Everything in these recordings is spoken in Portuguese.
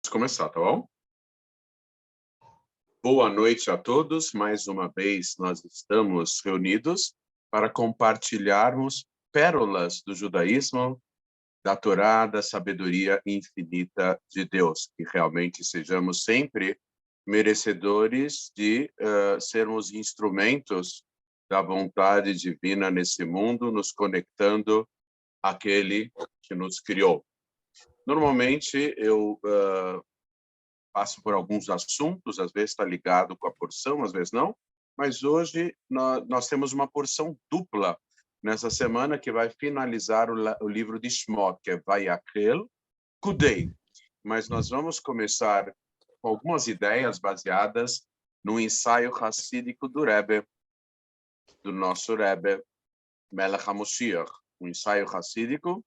Vamos começar, tá bom? Boa noite a todos. Mais uma vez nós estamos reunidos para compartilharmos pérolas do judaísmo, da Torá, da sabedoria infinita de Deus. Que realmente sejamos sempre merecedores de sermos instrumentos da vontade divina nesse mundo, nos conectando àquele que nos criou. Normalmente eu passo por alguns assuntos, às vezes está ligado com a porção, às vezes não, mas hoje nós temos uma porção dupla nessa semana que vai finalizar o livro de Shmot, que é Vayakhel Kudei. Mas nós vamos começar com algumas ideias baseadas no ensaio racídico do Rebbe, do nosso Rebbe, Melech HaMoshiach, um ensaio racídico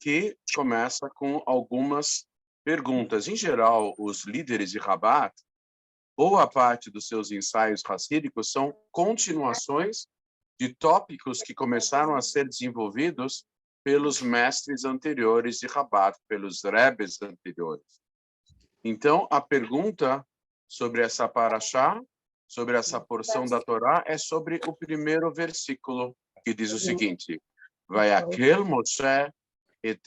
que começa com algumas perguntas. Em geral, os líderes de Rabat, boa parte dos seus ensaios racídicos são continuações de tópicos que começaram a ser desenvolvidos pelos mestres anteriores de Rabat, pelos rebes anteriores. Então, a pergunta sobre essa paraxá, sobre essa porção da Torá, é sobre o primeiro versículo, que diz o seguinte: Vayakhel Moshe et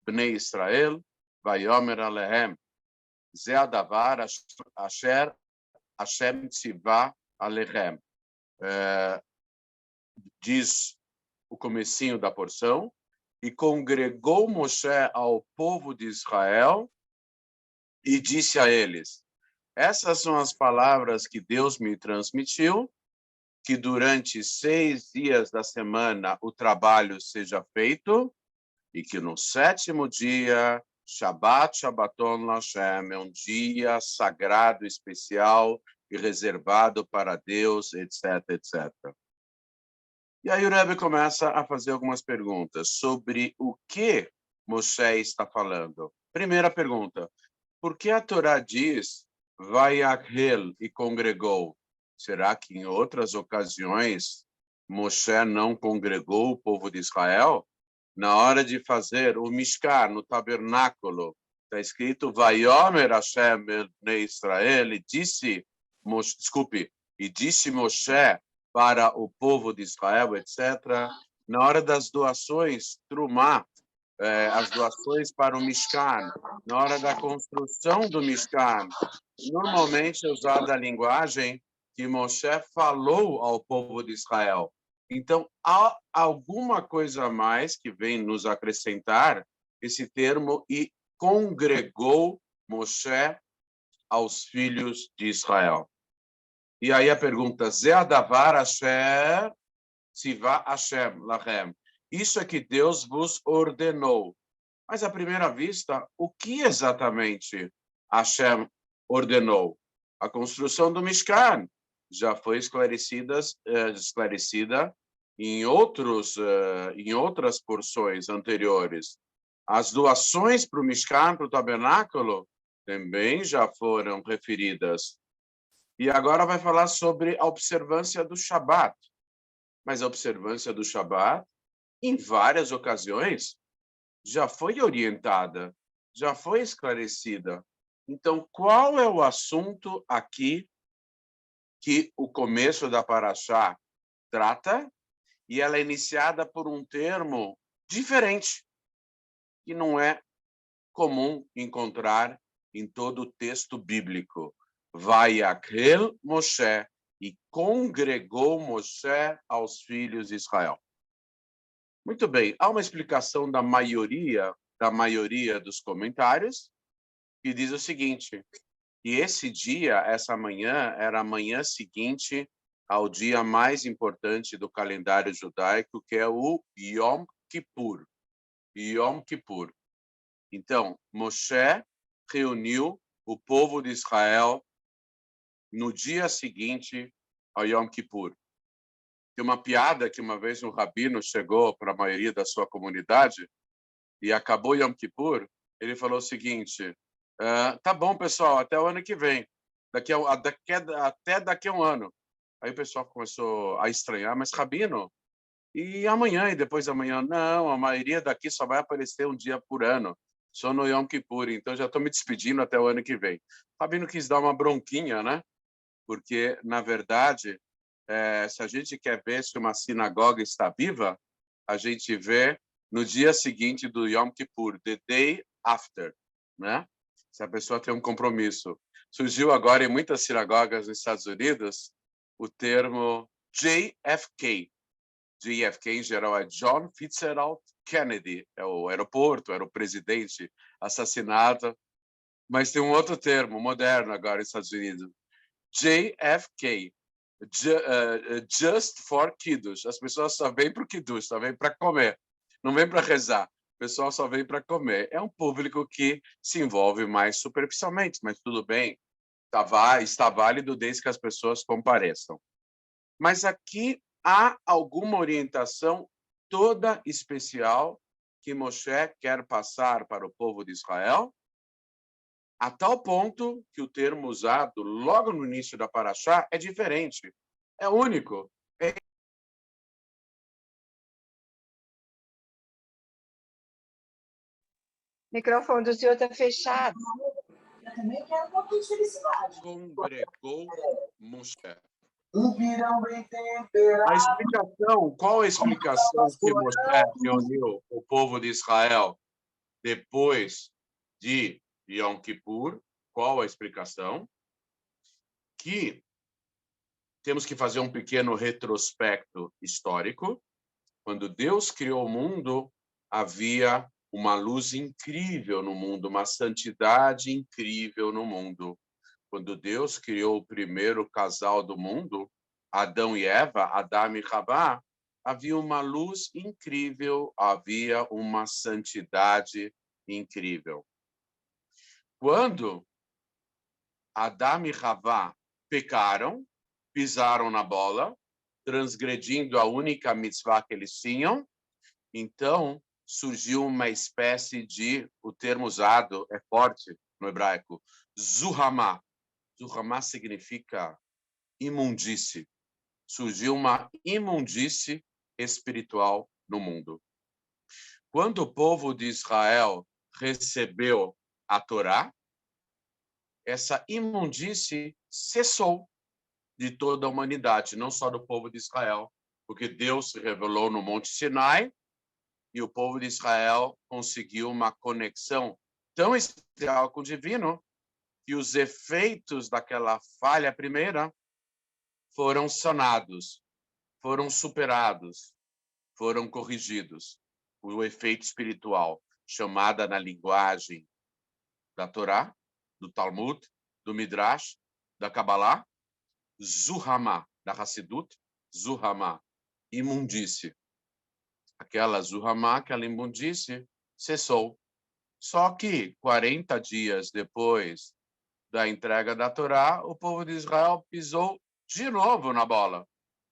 Bnei Israel, Vayomer Alehem, Ze adavar asher Hashem tzivá alechem. Diz o comecinho da porção, e congregou Moshe ao povo de Israel e disse a eles: essas são as palavras que Deus me transmitiu, que durante 6 dias da semana o trabalho seja feito, e que no 7º dia, Shabbat Shabbaton Lashem, é um dia sagrado, especial e reservado para Deus, etc, etc. E aí o Rebbe começa a fazer algumas perguntas sobre o que Moshe está falando. Primeira pergunta: por que a Torá diz Vayakhel e congregou? Será que em outras ocasiões Moshe não congregou o povo de Israel? Na hora de fazer o Mishkan, no tabernáculo, está escrito Vayomer Hashem bnei Israel, e disse Moshe para o povo de Israel, etc. Na hora das doações, Trumá, as doações para o Mishkan, na hora da construção do Mishkan, normalmente é usada a linguagem que Moshe falou ao povo de Israel. Então, há alguma coisa a mais que vem nos acrescentar esse termo, e congregou Moshe aos filhos de Israel. E aí a pergunta: Ze adavar asher tzivá Hashem lachem. Isso é que Deus vos ordenou. Mas, à primeira vista, o que exatamente Hashem ordenou? A construção do Mishkan já foi esclarecida em outras porções anteriores. As doações para o Mishkan, para o tabernáculo, também já foram referidas. E agora vai falar sobre a observância do Shabat. Mas a observância do Shabat, em várias ocasiões, já foi orientada, já foi esclarecida. Então, qual é o assunto aqui que o começo da paraxá trata? E ela é iniciada por um termo diferente, que não é comum encontrar em todo o texto bíblico. Vayakhel Moshe, e congregou Moshe aos filhos de Israel. Muito bem, há uma explicação da maioria dos comentários, que diz o seguinte: que esse dia, essa manhã, era a manhã seguinte ao dia mais importante do calendário judaico, que é o Yom Kippur. Yom Kippur. Então, Moshe reuniu o povo de Israel no dia seguinte ao Yom Kippur. Tem uma piada que uma vez um rabino chegou para a maioria da sua comunidade e acabou Yom Kippur, ele falou o seguinte: tá bom, pessoal, até o ano que vem, até daqui a um ano. Aí o pessoal começou a estranhar: mas rabino, e amanhã e depois da manhã? Não, a maioria daqui só vai aparecer um dia por ano. só no Yom Kippur, então já estou me despedindo até o ano que vem. Rabino quis dar uma bronquinha, né? Porque, na verdade, se a gente quer ver se uma sinagoga está viva, a gente vê no dia seguinte do Yom Kippur, the day after, né? Se a pessoa tem um compromisso. Surgiu agora em muitas sinagogas nos Estados Unidos o termo JFK. JFK, em geral, é John Fitzgerald Kennedy. É o aeroporto, era o presidente assassinado. Mas tem um outro termo moderno agora nos Estados Unidos. JFK. Just for Kiddush. As pessoas só vêm para o Kiddush, só vêm para comer. Não vem para rezar. O pessoal só vem para comer. É um público que se envolve mais superficialmente, mas tudo bem. Está válido desde que as pessoas compareçam. Mas aqui há alguma orientação toda especial que Moshe quer passar para o povo de Israel, a tal ponto que o termo usado logo no início da Parashá é diferente, é único. O microfone do senhor está fechado. Eu também quero um pouquinho de felicidade. Congregou Moshe. A explicação, qual a explicação que Moshe reuniu o povo de Israel depois de Yom Kippur? Qual a explicação? Que temos que fazer um pequeno retrospecto histórico. Quando Deus criou o mundo, havia uma luz incrível no mundo, uma santidade incrível no mundo. Quando Deus criou o primeiro casal do mundo, Adão e Eva, Adão e Havá, havia uma luz incrível, havia uma santidade incrível. Quando Adão e Havá pecaram, pisaram na bola, transgredindo a única mitzvah que eles tinham, então surgiu uma espécie de, o termo usado é forte no hebraico, zuhamá. Zuhamá significa imundície. Surgiu uma imundície espiritual no mundo. Quando o povo de Israel recebeu a Torá, essa imundície cessou de toda a humanidade, não só do povo de Israel, porque Deus se revelou no Monte Sinai e o povo de Israel conseguiu uma conexão tão especial com o divino que os efeitos daquela falha primeira foram sanados, foram superados, foram corrigidos. O efeito espiritual, chamada na linguagem da Torá, do Talmud, do Midrash, da Kabbalah, Zuhamá, da Hassidut, Zuhamá, imundície. Aquela Zuhamá, aquela imundície, cessou. Só que 40 dias depois da entrega da Torá, o povo de Israel pisou de novo na bola.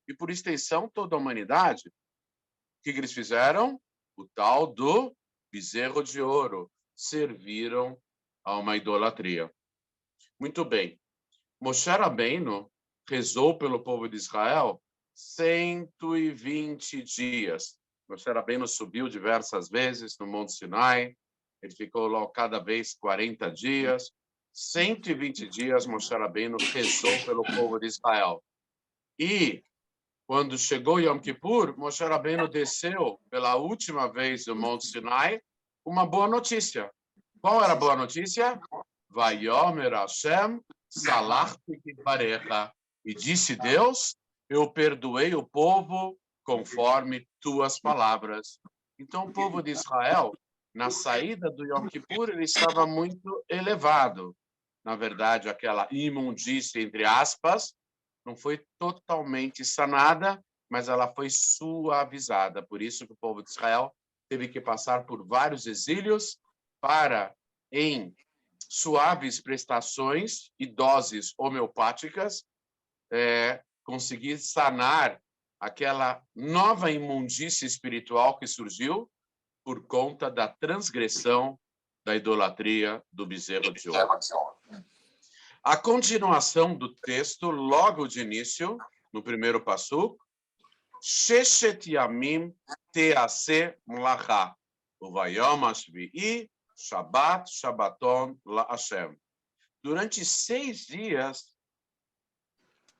E, por extensão, toda a humanidade. O que eles fizeram? O tal do bezerro de ouro. Serviram a uma idolatria. Muito bem. Moshe Rabbeinu rezou pelo povo de Israel 120 dias. Moshe Rabbeinu subiu diversas vezes no Monte Sinai. Ele ficou lá cada vez 40 dias. 120 dias Moshe Rabbeinu rezou pelo povo de Israel. E quando chegou Yom Kippur, Moshe Rabbeinu desceu pela última vez do Monte Sinai uma boa notícia. Qual era a boa notícia? Vayomer Hashem salachti kiparecha. E disse Deus, eu perdoei o povo conforme tuas palavras. Então o povo de Israel, na saída do Yom Kippur, ele estava muito elevado. Na verdade, aquela imundície, entre aspas, não foi totalmente sanada, mas ela foi suavizada. Por isso que o povo de Israel teve que passar por vários exílios para, em suaves prestações e doses homeopáticas, conseguir sanar aquela nova imundície espiritual que surgiu por conta da transgressão da idolatria do bezerro de ouro. A continuação do texto, logo de início, no primeiro passuk, Sheshet Yamim Teaseh Mlacha, Uvayom Hashvi'i Shabbat, Shabbaton, La Hashem. Durante 6 dias,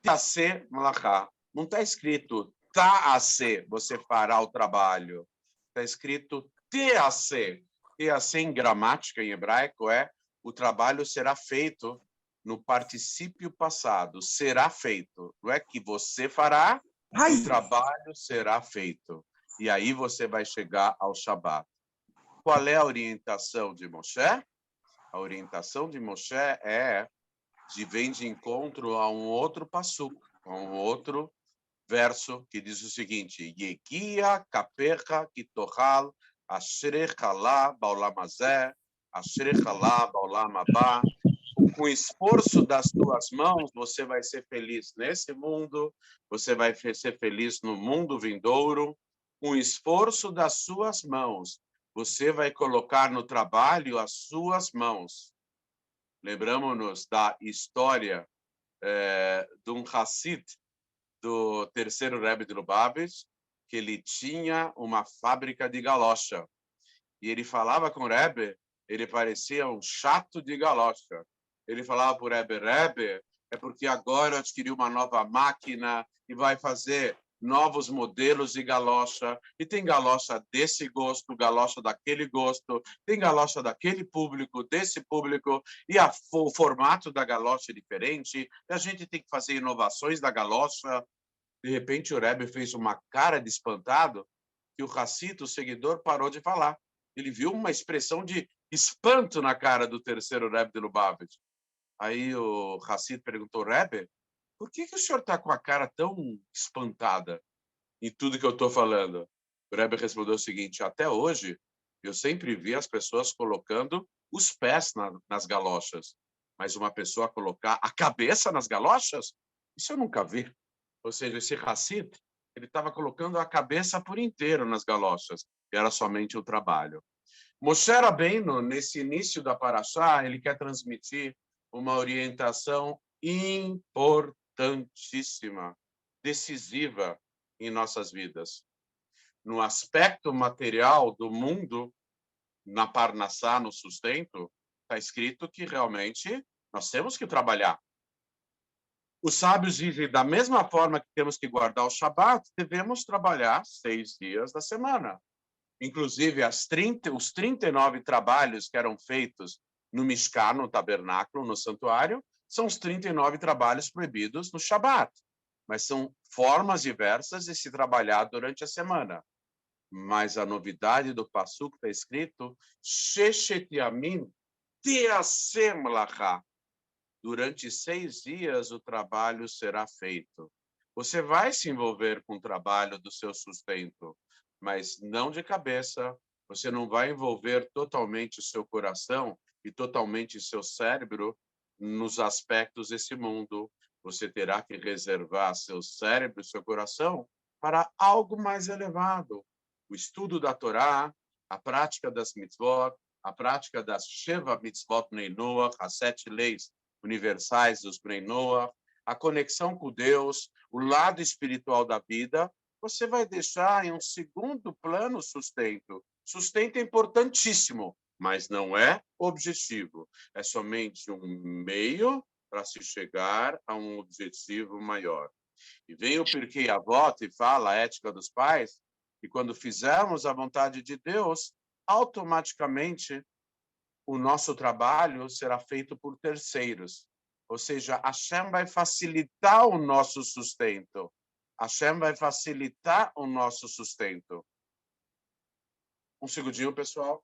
Ta'aseh Malachá. Não está escrito Ta'aseh, você fará o trabalho. Está escrito Te'aseh. Te'aseh em gramática, em hebraico, é o trabalho será feito no particípio passado. Será feito. Não é que você fará, o trabalho será feito. E aí você vai chegar ao Shabat. Qual é a orientação de Moshe? A orientação de Moshe vem de encontro a um outro passuco, a um outro verso que diz o seguinte: Yegia kapecha kitochal ashrecha la baolam hazeh, ashrecha la baolam haba. Com o esforço das tuas mãos, você vai ser feliz nesse mundo, você vai ser feliz no mundo vindouro. Com o esforço das suas mãos, você vai colocar no trabalho as suas mãos. Lembramos-nos da história de um Hassid do terceiro Rebbe de Lubavitch, que ele tinha uma fábrica de galocha. E ele falava com o Rebbe, ele parecia um chato de galocha. Ele falava para o Rebbe, Rebbe, é porque agora eu adquiri uma nova máquina e vai fazer novos modelos de galocha, e tem galocha desse gosto, galocha daquele gosto, tem galocha daquele público, desse público, e o formato da galocha é diferente, e a gente tem que fazer inovações da galocha. De repente, o Rebbe fez uma cara de espantado, que o Hassid, o seguidor, parou de falar. Ele viu uma expressão de espanto na cara do terceiro Rebbe de Lubavitch. Aí o Hassid perguntou, Rebbe, por que o senhor está com a cara tão espantada em tudo que eu estou falando? O Rebbe respondeu o seguinte, até hoje, eu sempre vi as pessoas colocando os pés nas galochas, mas uma pessoa colocar a cabeça nas galochas? Isso eu nunca vi. Ou seja, esse Hassid, ele estava colocando a cabeça por inteiro nas galochas, e era somente o trabalho. Moshe Rabbeinu, nesse início da Parashá, ele quer transmitir uma orientação importantíssima, decisiva em nossas vidas. No aspecto material do mundo, na Parnassá, no sustento, está escrito que realmente nós temos que trabalhar. Os sábios dizem, da mesma forma que temos que guardar o Shabat, devemos trabalhar 6 dias da semana. Inclusive, os 39 trabalhos que eram feitos no Mishkan, no tabernáculo, no santuário, são os 39 trabalhos proibidos no Shabat. Mas são formas diversas de se trabalhar durante a semana. Mas a novidade do Passuk está escrito, Sheshet Yamim Te'aseh Melachá. Durante 6 dias o trabalho será feito. Você vai se envolver com o trabalho do seu sustento, mas não de cabeça. Você não vai envolver totalmente o seu coração e totalmente o seu cérebro nos aspectos desse mundo. Você terá que reservar seu cérebro e seu coração para algo mais elevado. O estudo da Torá, a prática das mitzvot, a prática das Sheva mitzvot Bnei Noach, as 7 leis universais dos Bnei Noach, a conexão com Deus, o lado espiritual da vida, você vai deixar em um segundo plano o sustento. Sustento é importantíssimo, mas não é objetivo. É somente um meio para se chegar a um objetivo maior. E vem o Pirkei Avot e fala, a ética dos pais, que quando fizermos a vontade de Deus, automaticamente o nosso trabalho será feito por terceiros. Ou seja, Hashem vai facilitar o nosso sustento. Hashem vai facilitar o nosso sustento. Um segundinho, pessoal.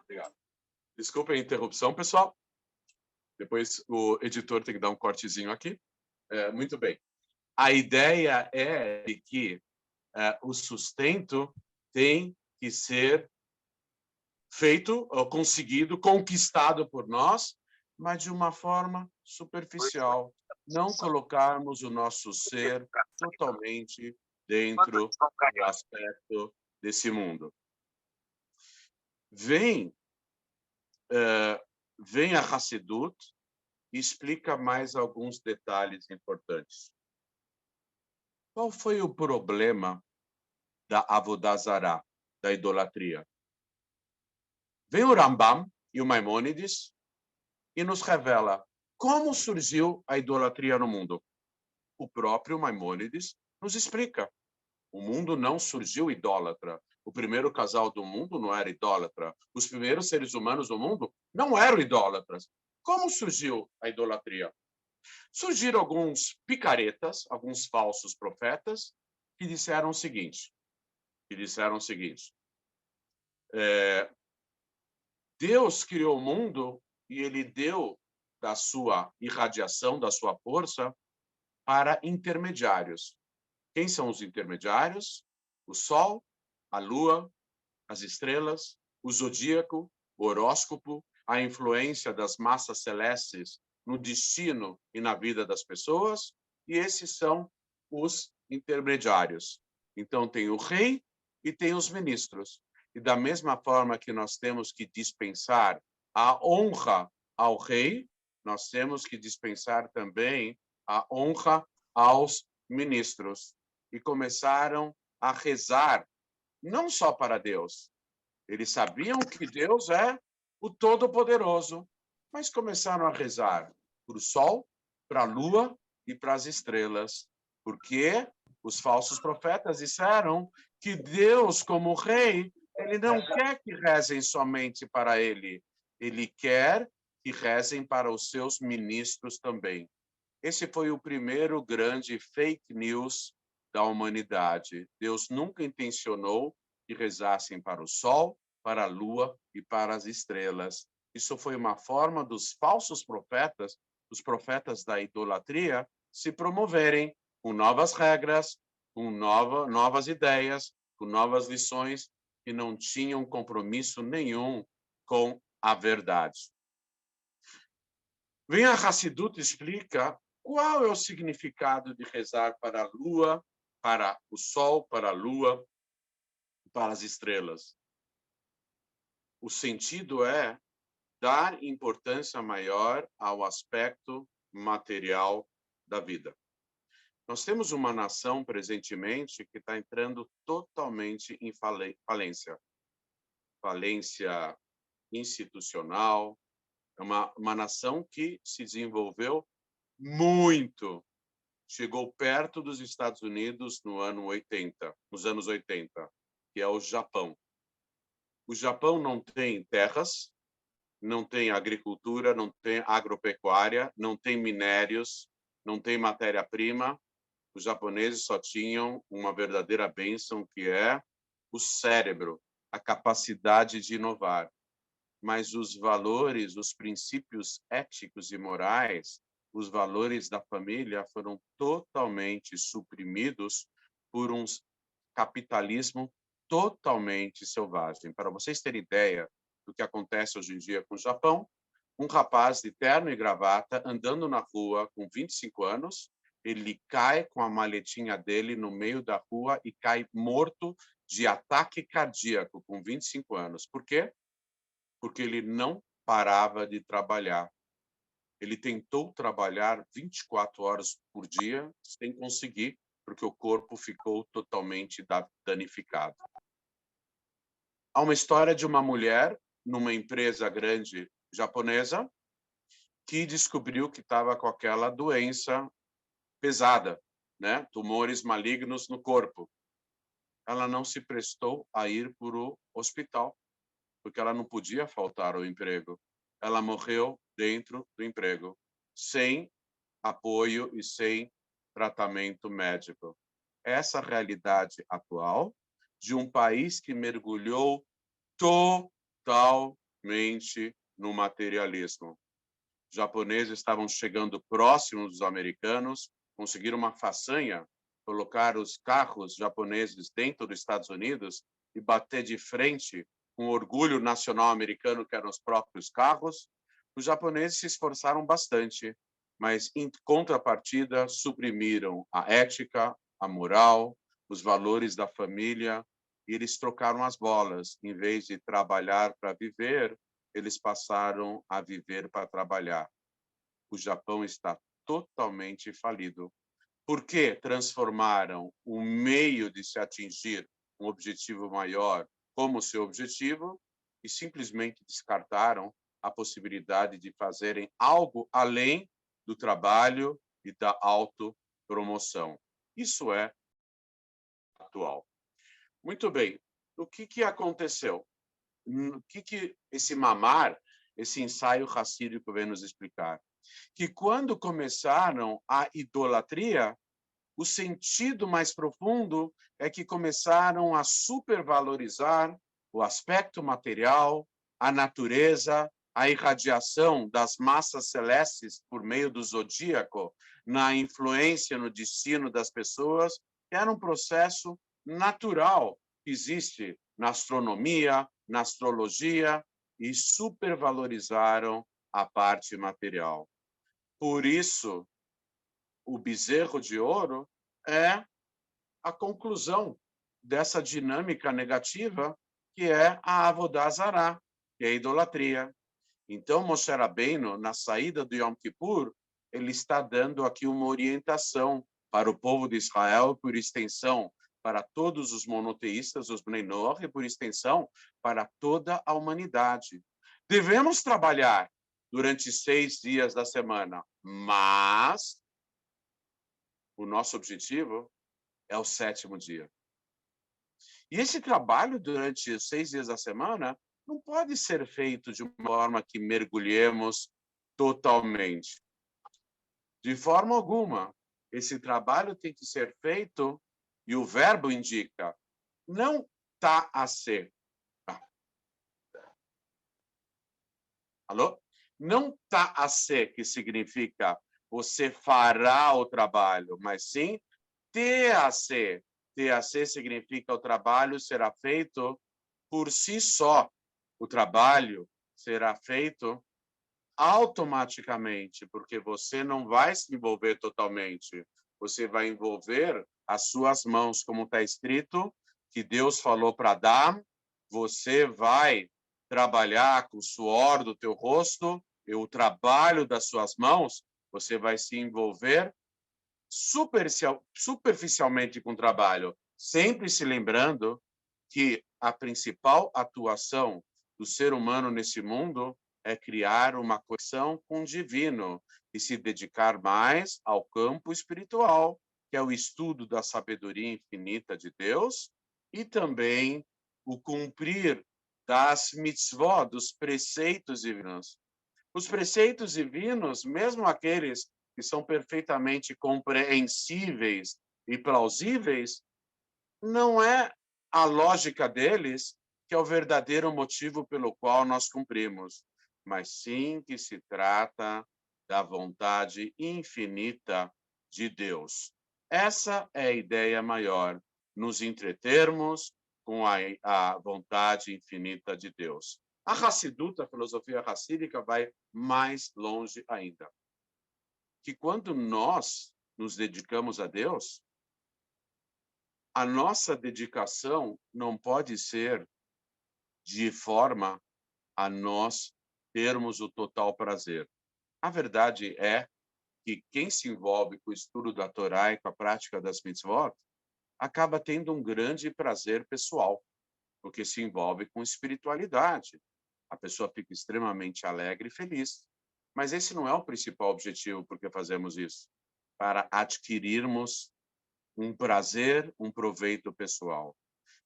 Obrigado. Desculpa a interrupção, pessoal. Depois o editor tem que dar um cortezinho aqui. Muito bem. A ideia é de que o sustento tem que ser feito, conseguido, conquistado por nós, mas de uma forma superficial. Não colocarmos o nosso ser totalmente dentro do aspecto desse mundo. vem a Hassidut e explica mais alguns detalhes importantes. Qual foi o problema da Avodah Zarah, da idolatria? Vem o Rambam e o Maimônides e nos revela como surgiu a idolatria no mundo. O próprio Maimônides nos explica. O mundo não surgiu idólatra. O primeiro casal do mundo não era idólatra. Os primeiros seres humanos do mundo não eram idólatras. Como surgiu a idolatria? Surgiram alguns picaretas, alguns falsos profetas, que disseram o seguinte. Deus criou o mundo e ele deu da sua irradiação, da sua força, para intermediários. Quem são os intermediários? O Sol, a Lua, as estrelas, o zodíaco, o horóscopo, a influência das massas celestes no destino e na vida das pessoas, e esses são os intermediários. Então, tem o rei e tem os ministros. E da mesma forma que nós temos que dispensar a honra ao rei, nós temos que dispensar também a honra aos ministros. E começaram a rezar, não só para Deus. Eles sabiam que Deus é o Todo-Poderoso, mas começaram a rezar para o Sol, para a Lua e para as estrelas, porque os falsos profetas disseram que Deus, como rei, ele não quer que rezem somente para ele, ele quer que rezem para os seus ministros também. Esse foi o primeiro grande fake news da humanidade. Deus nunca intencionou que rezassem para o Sol, para a Lua e para as estrelas. Isso foi uma forma dos falsos profetas, os profetas da idolatria, se promoverem com novas regras, com novas ideias, com novas lições, que não tinham compromisso nenhum com a verdade. Vem a Hassidut explica qual é o significado de rezar para a Lua, para o Sol, para a Lua, para as estrelas. O sentido é dar importância maior ao aspecto material da vida. Nós temos uma nação, presentemente, que está entrando totalmente em falência. Falência institucional. É uma nação que se desenvolveu muito. Chegou perto dos Estados Unidos nos anos 80, que é o Japão. O Japão não tem terras, não tem agricultura, não tem agropecuária, não tem minérios, não tem matéria-prima. Os japoneses só tinham uma verdadeira bênção, que é o cérebro, a capacidade de inovar. Mas os valores, os princípios éticos e morais, os valores da família foram totalmente suprimidos por um capitalismo totalmente selvagem. Para vocês terem ideia do que acontece hoje em dia com o Japão, um rapaz de terno e gravata andando na rua com 25 anos, ele cai com a maletinha dele no meio da rua e cai morto de ataque cardíaco com 25 anos. Por quê? Porque ele não parava de trabalhar. Ele tentou trabalhar 24 horas por dia sem conseguir, porque o corpo ficou totalmente danificado. Há uma história de uma mulher numa empresa grande japonesa que descobriu que estava com aquela doença pesada, né? Tumores malignos no corpo. Ela não se prestou a ir para o hospital, porque ela não podia faltar ao emprego. Ela morreu dentro do emprego, sem apoio e sem tratamento médico. Essa realidade atual de um país que mergulhou totalmente no materialismo. Os japoneses estavam chegando próximos dos americanos, conseguiram uma façanha, colocar os carros japoneses dentro dos Estados Unidos e bater de frente com o orgulho nacional americano, que eram os próprios carros. Os japoneses se esforçaram bastante, mas, em contrapartida, suprimiram a ética, a moral, os valores da família, e eles trocaram as bolas. Em vez de trabalhar para viver, eles passaram a viver para trabalhar. O Japão está totalmente falido. Porque transformaram o meio de se atingir um objetivo maior como seu objetivo e simplesmente descartaram a possibilidade de fazerem algo além do trabalho e da autopromoção. Isso é atual. Muito bem. O que aconteceu? O que esse mamar, esse ensaio racídico vem nos explicar? Que quando começaram a idolatria, o sentido mais profundo é que começaram a supervalorizar o aspecto material, a natureza, a irradiação das massas celestes por meio do zodíaco, na influência no destino das pessoas, que era um processo natural que existe na astronomia, na astrologia, e supervalorizaram a parte material. Por isso, o bezerro de ouro é a conclusão dessa dinâmica negativa que é a Avodah Zará, que é a idolatria. Então, Moshe Rabbeinu, na saída do Yom Kippur, ele está dando aqui uma orientação para o povo de Israel, por extensão, para todos os monoteístas, os Bnei Noach, e por extensão, para toda a humanidade. Devemos trabalhar durante 6 dias da semana, mas o nosso objetivo é o 7º dia. E esse trabalho durante os 6 dias da semana não pode ser feito de uma forma que mergulhemos totalmente. De forma alguma. Esse trabalho tem que ser feito, e o verbo indica, não tá a ser. Alô? Não tá a ser, que significa você fará o trabalho, mas sim TAC. TAC significa o trabalho será feito por si só. O trabalho será feito automaticamente, porque você não vai se envolver totalmente. Você vai envolver as suas mãos, como está escrito, que Deus falou para Adão, você vai trabalhar com o suor do teu rosto e o trabalho das suas mãos, você vai se envolver superficialmente com o trabalho, sempre se lembrando que a principal atuação do ser humano nesse mundo é criar uma conexão com o divino e se dedicar mais ao campo espiritual, que é o estudo da sabedoria infinita de Deus e também o cumprir das mitzvot, dos preceitos divinos. Os preceitos divinos, mesmo aqueles que são perfeitamente compreensíveis e plausíveis, não é a lógica deles que é o verdadeiro motivo pelo qual nós cumprimos, mas sim que se trata da vontade infinita de Deus. Essa é a ideia maior, nos entretermos com a vontade infinita de Deus. A Hassidut, a filosofia hassídica, vai mais longe ainda. Que quando nós nos dedicamos a Deus, a nossa dedicação não pode ser de forma a nós termos o total prazer. A verdade é que quem se envolve com o estudo da Torá e com a prática das mitzvot acaba tendo um grande prazer pessoal, porque se envolve com espiritualidade. A pessoa fica extremamente alegre e feliz. Mas esse não é o principal objetivo por que fazemos isso. Para adquirirmos um prazer, um proveito pessoal.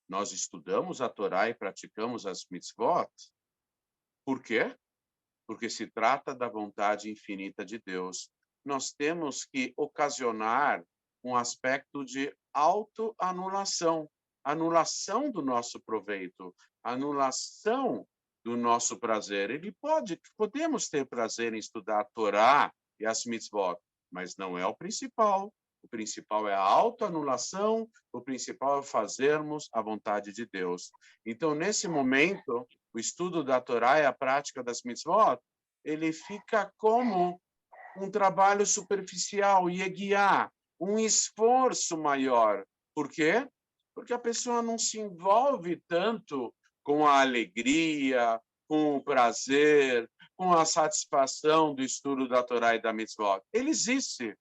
Nós estudamos a Torá e praticamos as mitzvot. Por quê? Porque se trata da vontade infinita de Deus. Nós temos que ocasionar um aspecto de autoanulação, anulação do nosso proveito, anulação do nosso prazer. Podemos ter prazer em estudar a Torá e as mitzvot, mas não é o principal. O principal é a autoanulação, o principal é fazermos a vontade de Deus. Então, nesse momento, o estudo da Torá e a prática das mitzvot, ele fica como um trabalho superficial, e guiar um esforço maior. Por quê? Porque a pessoa não se envolve tanto com a alegria, com o prazer, com a satisfação do estudo da Torá e da Mitzvot. Ele existe,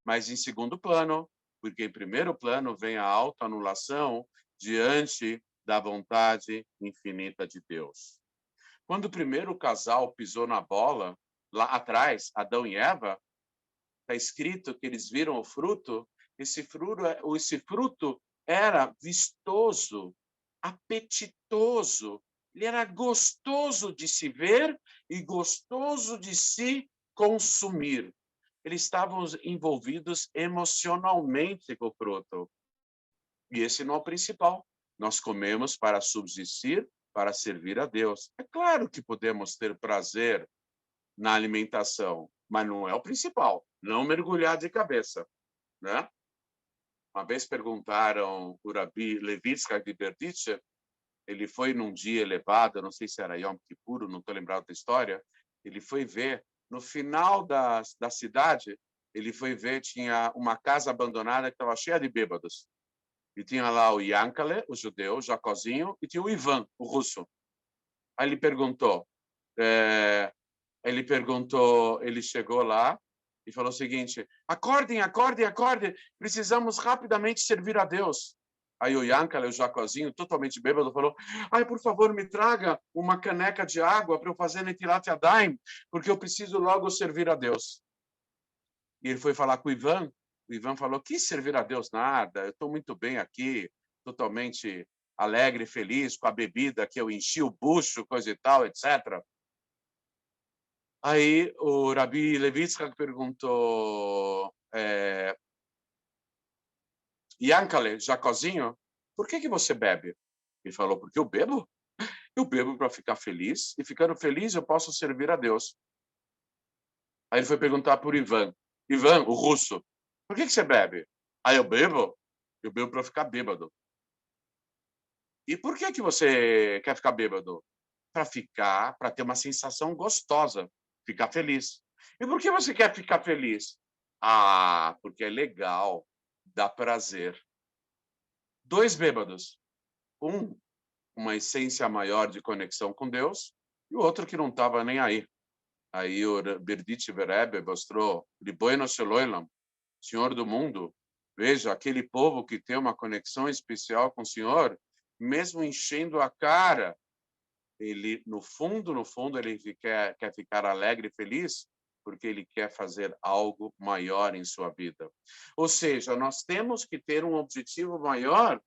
mas em segundo plano, porque em primeiro plano vem a autoanulação diante da vontade infinita de Deus. Quando o primeiro casal pisou na bola, lá atrás, Adão e Eva, está escrito que eles viram o fruto. Esse fruto era vistoso, apetitoso, ele era gostoso de se ver e gostoso de se consumir. Eles estavam envolvidos emocionalmente com o fruto. E esse não é o principal. Nós comemos para subsistir, para servir a Deus. É claro que podemos ter prazer na alimentação, mas não é o principal. Não mergulhar de cabeça, né? Uma vez perguntaram o Rabi Levitsky de Berditchev, ele foi num dia elevado, não sei se era Yom Kippur, não estou lembrado da história, ele foi ver, no final da cidade, ele foi ver, tinha uma casa abandonada que estava cheia de bêbados. E tinha lá o Yankale, o judeu, o Jacozinho, e tinha o Ivan, o russo. Aí ele chegou lá e falou o seguinte: acordem, acordem, acordem, precisamos rapidamente servir a Deus. Aí o Yankale, o Jacozinho, totalmente bêbado, falou: ai, por favor, me traga uma caneca de água para eu fazer Netilat Yadayim, porque eu preciso logo servir a Deus. E ele foi falar com o Ivan falou: que servir a Deus nada, eu estou muito bem aqui, totalmente alegre e feliz com a bebida que eu enchi o bucho, coisa e tal, etc. Aí o Rabi Levitsky perguntou: Yankale, Jacozinho, por que você bebe? Ele falou: porque eu bebo? Eu bebo para ficar feliz, e ficando feliz eu posso servir a Deus. Aí ele foi perguntar por Ivan, o russo, por que você bebe? Aí eu bebo para ficar bêbado. E por que você quer ficar bêbado? Para ter uma sensação gostosa, ficar feliz. E por que você quer ficar feliz? Ah, porque é legal, dá prazer. Dois bêbados, uma essência maior de conexão com Deus, e o outro que não estava nem aí. Aí o Berditchev Rebbe mostrou, Ribono Shel Olam, Senhor do mundo, veja, aquele povo que tem uma conexão especial com o Senhor, mesmo enchendo a cara, ele, no fundo, ele quer ficar alegre e feliz, porque ele quer fazer algo maior em sua vida. Ou seja, nós temos que ter um objetivo maior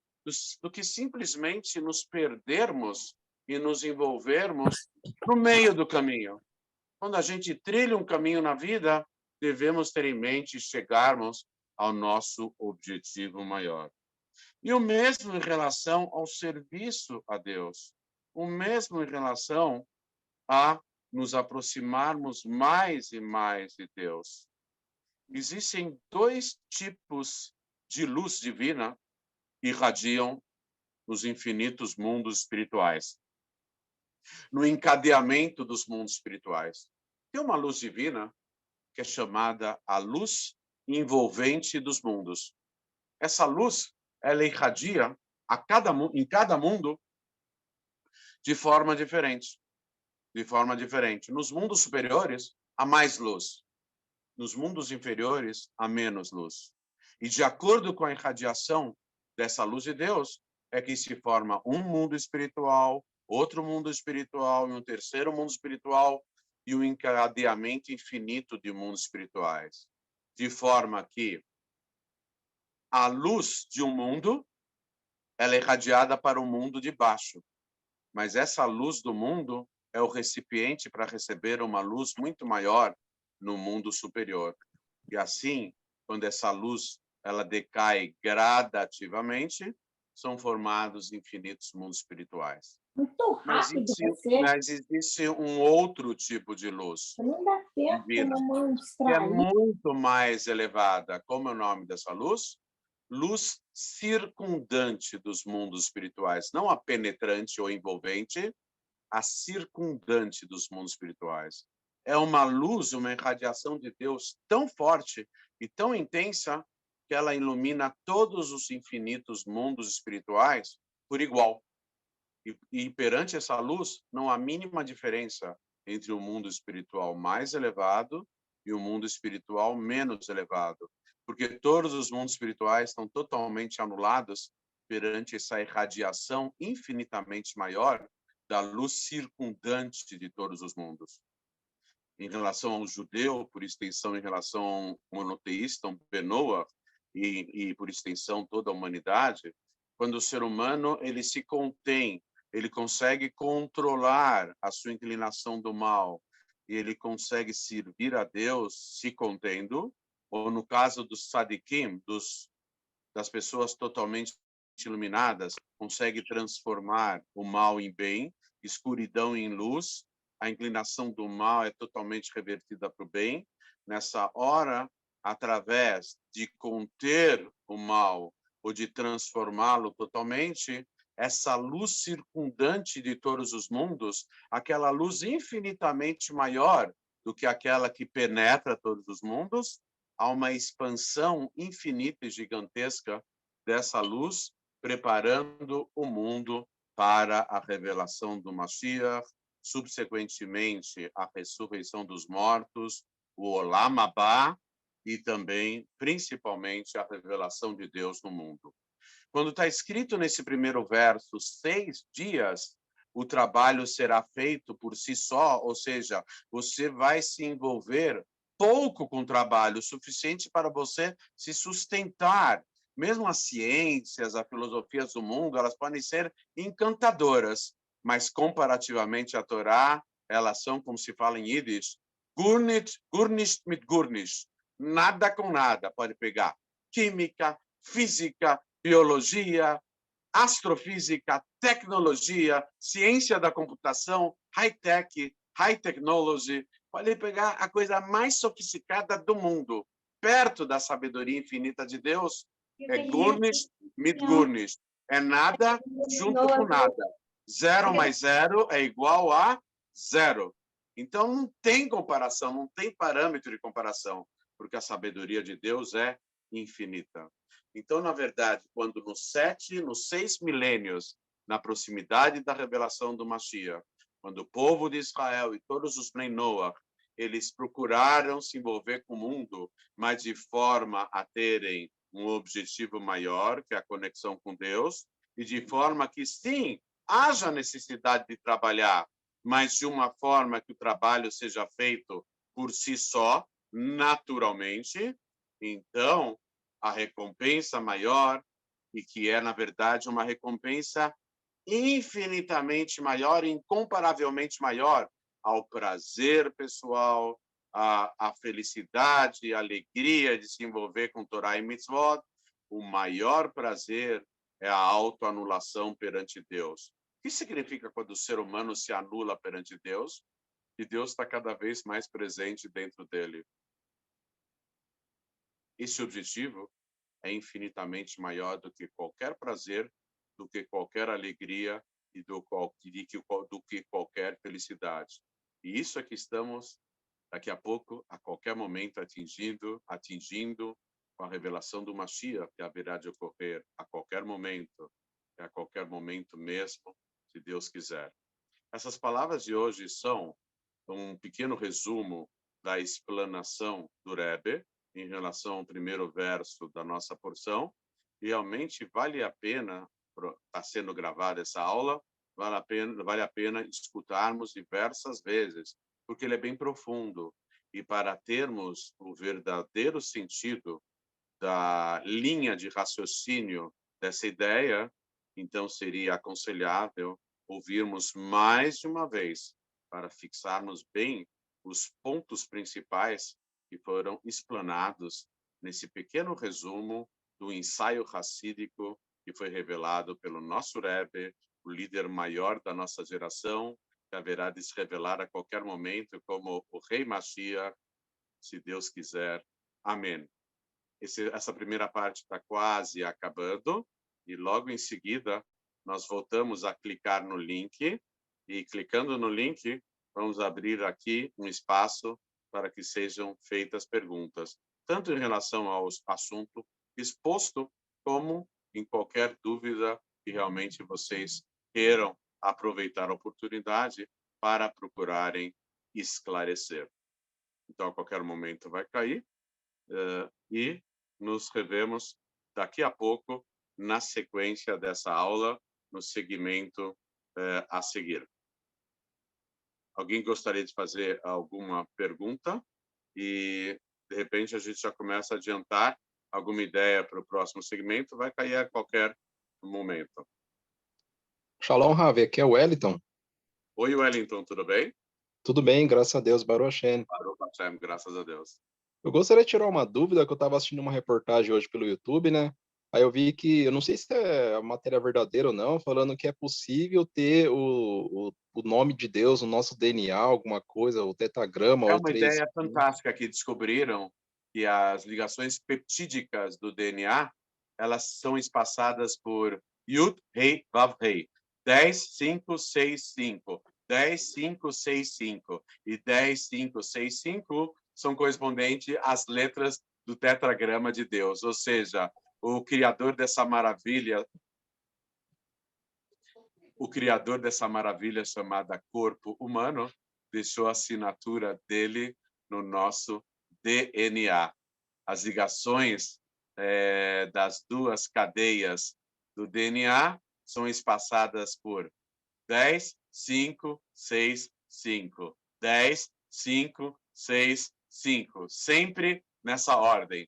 do que simplesmente nos perdermos e nos envolvermos no meio do caminho. Quando a gente trilha um caminho na vida, devemos ter em mente chegarmos ao nosso objetivo maior. E o mesmo em relação ao serviço a Deus. O mesmo em relação a nos aproximarmos mais e mais de Deus. Existem dois tipos de luz divina que irradiam nos infinitos mundos espirituais. No encadeamento dos mundos espirituais. Tem uma luz divina que é chamada a luz envolvente dos mundos. Essa luz, ela irradia em cada mundo de forma diferente. Nos mundos superiores, há mais luz. Nos mundos inferiores, há menos luz. E de acordo com a irradiação dessa luz de Deus, é que se forma um mundo espiritual, outro mundo espiritual e um terceiro mundo espiritual e um encadeamento infinito de mundos espirituais. De forma que a luz de um mundo, ela é irradiada para o mundo de baixo. Mas essa luz do mundo é o recipiente para receber uma luz muito maior no mundo superior. E assim, quando essa luz ela decai gradativamente, são formados infinitos mundos espirituais. Muito rápido você. Mas existe um outro tipo de luz. Não dá tempo divina, não que é distrair. muito mais elevada. Como é o nome dessa luz? Luz circundante dos mundos espirituais. Não a penetrante ou envolvente, a circundante dos mundos espirituais. É uma luz, uma irradiação de Deus tão forte e tão intensa que ela ilumina todos os infinitos mundos espirituais por igual. E perante essa luz, não há mínima diferença entre o mundo espiritual mais elevado e o mundo espiritual menos elevado, porque todos os mundos espirituais estão totalmente anulados perante essa irradiação infinitamente maior da luz circundante de todos os mundos. Em relação ao judeu, por extensão, em relação ao monoteísta, um Benoa, e por extensão toda a humanidade, quando o ser humano ele se contém, ele consegue controlar a sua inclinação do mal, e ele consegue servir a Deus se contendo, ou no caso dos tzadikim, das pessoas totalmente iluminadas, consegue transformar o mal em bem, escuridão em luz, a inclinação do mal é totalmente revertida para o bem. Nessa hora, através de conter o mal ou de transformá-lo totalmente, essa luz circundante de todos os mundos, aquela luz infinitamente maior do que aquela que penetra todos os mundos, há uma expansão infinita e gigantesca dessa luz, preparando o mundo para a revelação do Mashiach, subsequentemente a ressurreição dos mortos, o Olam Abá, e também, principalmente, a revelação de Deus no mundo. Quando está escrito nesse primeiro verso, 6 dias, o trabalho será feito por si só, ou seja, você vai se envolver pouco com o trabalho, o suficiente para você se sustentar. Mesmo as ciências, as filosofias do mundo, elas podem ser encantadoras, mas comparativamente à Torá, elas são, como se fala em Yiddish, Gurnish mit Gurnish. Nada com nada pode pegar. Química, física, biologia, astrofísica, tecnologia, ciência da computação, high-tech, high technology, pode pegar a coisa mais sofisticada do mundo, perto da sabedoria infinita de Deus, é Gurnish mit Gurnish. É nada junto com nada. 0 mais 0 é igual a 0. Então, não tem comparação, não tem parâmetro de comparação, porque a sabedoria de Deus é infinita. Então, na verdade, quando nos 6 milênios, na proximidade da revelação do Mashiach, quando o povo de Israel e todos os Bnei Noach, eles procuraram se envolver com o mundo, mas de forma a terem um objetivo maior, que é a conexão com Deus, e de forma que, sim, haja necessidade de trabalhar, mas de uma forma que o trabalho seja feito por si só, naturalmente. Então, a recompensa maior, e que é, na verdade, uma recompensa infinitamente maior, incomparavelmente maior, ao prazer pessoal, à felicidade, à alegria de se envolver com Torá e Mitzvot. O maior prazer é a autoanulação perante Deus. O que significa quando o ser humano se anula perante Deus? Que Deus está cada vez mais presente dentro dele. Esse objetivo é infinitamente maior do que qualquer prazer, do que qualquer alegria e do que qualquer felicidade. E isso é que estamos, daqui a pouco, a qualquer momento, atingindo com a revelação do Mashiach, que haverá de ocorrer a qualquer momento mesmo, se Deus quiser. Essas palavras de hoje são um pequeno resumo da explanação do Rebbe em relação ao primeiro verso da nossa porção. E realmente vale a pena, está sendo gravada essa aula, vale a pena escutarmos diversas vezes, porque ele é bem profundo. E para termos o verdadeiro sentido da linha de raciocínio dessa ideia, então seria aconselhável ouvirmos mais de uma vez para fixarmos bem os pontos principais que foram explanados nesse pequeno resumo do ensaio racídico que foi revelado pelo nosso Rebbe, o líder maior da nossa geração, que haverá de se revelar a qualquer momento como o Rei Mashiach, se Deus quiser. Amém. Essa primeira parte está quase acabando e logo em seguida nós voltamos a clicar no link e clicando no link vamos abrir aqui um espaço para que sejam feitas perguntas, tanto em relação ao assunto exposto como em qualquer dúvida que realmente vocês queiram aproveitar a oportunidade para procurarem esclarecer. Então, a qualquer momento vai cair e nos revemos daqui a pouco na sequência dessa aula, no segmento a seguir. Alguém gostaria de fazer alguma pergunta? E, de repente, a gente já começa a adiantar alguma ideia para o próximo segmento, vai cair a qualquer momento. Shalom, Ravi, aqui é o Wellington. Oi, Wellington, tudo bem? Tudo bem, graças a Deus, Baruch Hashem. Baruch Hashem, graças a Deus. Eu gostaria de tirar uma dúvida, que eu estava assistindo uma reportagem hoje pelo YouTube, né? Aí eu vi que, eu não sei se é a matéria verdadeira ou não, falando que é possível ter o nome de Deus, o nosso DNA, alguma coisa, o tetragrama, É ou uma 3. ideia fantástica que descobriram que as ligações peptídicas do DNA, elas são espaçadas por Yud, Rei, Vav, Rei. 10, 5, 6, 5. 10, 5, 6, 5. E 10, 5, 6, 5 são correspondentes às letras do tetragrama de Deus. Ou seja, o criador dessa maravilha chamada corpo humano, deixou a assinatura dele no nosso DNA. As ligações das duas cadeias do DNA são espaçadas por 10, 5, 6, 5. 10, 5, 6, 5. Sempre nessa ordem.